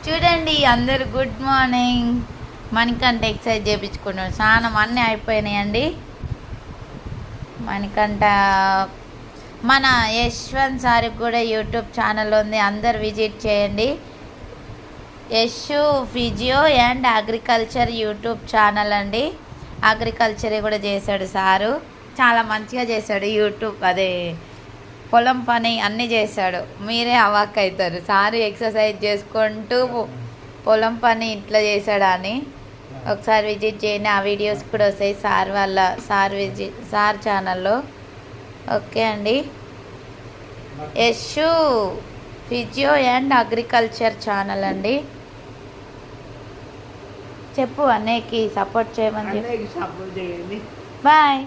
చూడండి అందరు good morning. Manikanta exercise చేయించుకున్నాడు. స్నానం అన్నీ అయిపోయినాయండి. మణికంఠ మన యశ్వంత్ సార్కి కూడా యూట్యూబ్ ఛానల్ ఉంది, అందరు విజిట్ చేయండి. Yashu physio and agriculture YouTube channel అండి. అగ్రికల్చర్ కూడా చేశాడు సారు, చాలా మంచిగా చేశాడు. యూట్యూబ్ అదే పొలం పని అన్నీ చేశాడు. మీరే అవాక్ అవుతారు, సారు ఎక్సర్సైజ్ చేసుకుంటూ పొలం పని ఇట్లా చేశాడా అని. ఒకసారి విజిట్ చేయండి, ఆ వీడియోస్ కూడా వస్తాయి సార్ వాళ్ళ సార్ ఛానల్లో. ఓకే అండి. Yashu physio and agriculture channel అండి. చెప్పు అన్నయ్యకి సపోర్ట్ చేయమని చెప్పి. బాయ్.